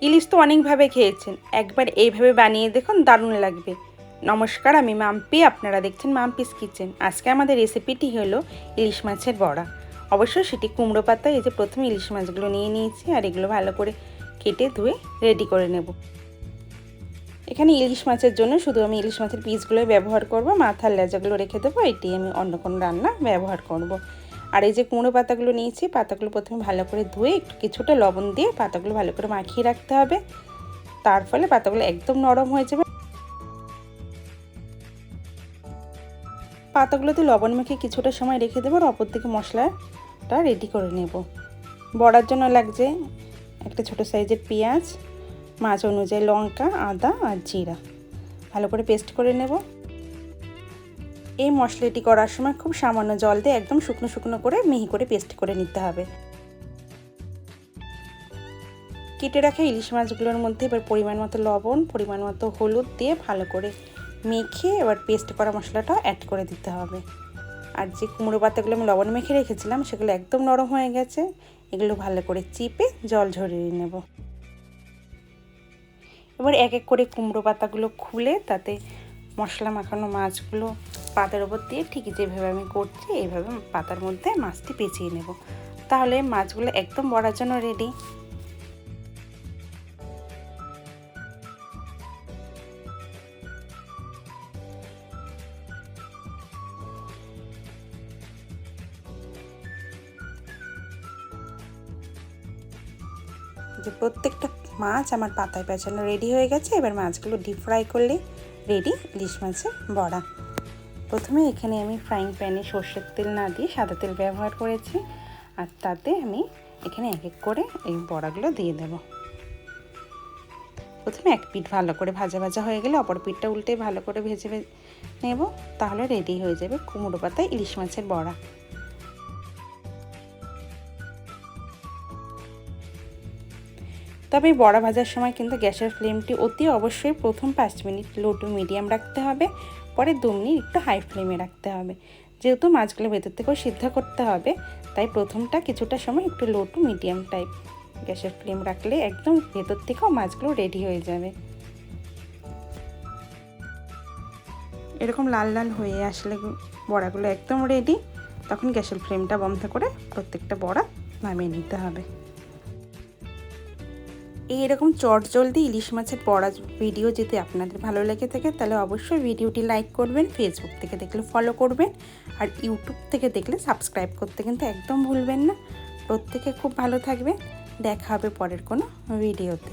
ইলিশ তো অনেকভাবে খেয়েছেন, একবার এইভাবে বানিয়ে দেখুন, দারুণ লাগবে। নমস্কার, আমি মাম্পি, আপনারা দেখছেন মাম্পিস কিচেন। আজকে আমাদের রেসিপিটি হলো ইলিশ মাছের বড়া। অবশ্যই সেটি কুমড়ো পাতা। এই যে প্রথমে ইলিশ মাছগুলো নিয়ে নিয়েছি, আর এগুলো ভালো করে কেটে ধুয়ে রেডি করে নেব। এখানে ইলিশ মাছের জন্য শুধু আমি ইলিশ মাছের পিসগুলো ব্যবহার করব, মাথার লেজাগুলো রেখে দেবো। এটি আমি অন্য কোনো রান্না ব্যবহার করব। আর এই যে কুমড়ো পাতাগুলো নিয়েছি, পাতাগুলো প্রথমে ভালো করে ধুয়ে একটু কিছুটা লবণ দিয়ে পাতাগুলো ভালো করে মাখিয়ে রাখতে হবে। তার ফলে পাতাগুলো একদম নরম হয়ে যাবে। পাতাগুলোতে লবণ মেখে কিছুটা সময় রেখে দেবো, আর অপর দিকে মশলাটা রেডি করে নেব। বড়ার জন্য লাগছে একটা ছোট সাইজের পেঁয়াজ, মাছ অনুযায়ী লঙ্কা, আদা আর জিরা ভালো করে পেস্ট করে নেব। এই মশলাটি করার সময় খুব সামান্য জল দিয়ে একদম শুকনো শুকনো করে মিহি করে পেস্ট করে নিতে হবে। কেটে রাখা ইলিশ মাছগুলোর মধ্যে এবার পরিমাণ মতো লবণ, পরিমাণ মতো হলুদ দিয়ে ভালো করে মেখে এবার পেস্ট করা মশলাটা অ্যাড করে দিতে হবে। আর যে কুমড়ো পাতাগুলো আমি লবণ মেখে রেখেছিলাম সেগুলো একদম নরম হয়ে গেছে। এগুলো ভালো করে চিপে জল ঝরিয়ে নেব। এবার এক এক করে কুমড়ো পাতাগুলো খুলে তাতে মশলা মাখানো মাছগুলো পাতার ওপর দিয়ে ঠিক যেভাবে আমি করছি এইভাবে পাতার মধ্যে মাছটি পেঁচিয়ে নেব। তাহলে মাছগুলো একদম বড়ার জন্য রেডি। যে প্রত্যেকটা মাছ আমার পাতায় পেঁচানো রেডি হয়ে গেছে। এবার মাছগুলো ডিপ ফ্রাই করলে রেডি ইলিশ মাছের বড়া। প্রথমে এখানে আমি ফ্রাইং প্যানে সর্ষের তেল না দিয়ে সাদা তেল ব্যবহার করেছি, আর তাতে আমি এখানে এক এক করে এই বড়াগুলো দিয়ে দেব। প্রথমে এক পিঠ ভালো করে ভাজা ভাজা হয়ে গেলে অপর পিঠটা উল্টে ভালো করে ভেজে নেব। তাহলে রেডি হয়ে যাবে কুমড়ো পাতায় ইলিশ মাছের বড়া। তবে বড়া ভাজার সময় কিন্তু গ্যাসের ফ্লেমটি অতি অবশ্যই প্রথম 5 মিনিট লো টু মিডিয়াম রাখতে হবে, পরে 2 মিনিট একটু হাই ফ্লেমে রাখতে হবে। যেহেতু মাছগুলো ভেতর থেকেও সিদ্ধ করতে হবে, তাই প্রথমটা কিছুটা সময় একটু লো টু মিডিয়াম টাইপ গ্যাসের ফ্লেম রাখলে একদম ভেতর থেকেও মাছগুলো রেডি হয়ে যাবে। এরকম লাল লাল হয়ে আসলে বড়াগুলো একদম রেডি। তখন গ্যাসের ফ্লেমটা বন্ধ করে প্রত্যেকটা বড়া নামিয়ে নিতে হবে। এইরকম চটজলদি ইলিশ মাছের বড়া ভিডিও যদি আপনাদের ভালো লেগে থাকে তাহলে অবশ্যই ভিডিওটি লাইক করবেন, ফেসবুক থেকে দেখলে ফলো করবেন, আর ইউটিউব থেকে দেখলে সাবস্ক্রাইব করতে কিন্তু একদম ভুলবেন না। প্রত্যেকে খুব ভালো থাকবেন। দেখা হবে পরের কোনো ভিডিওতে।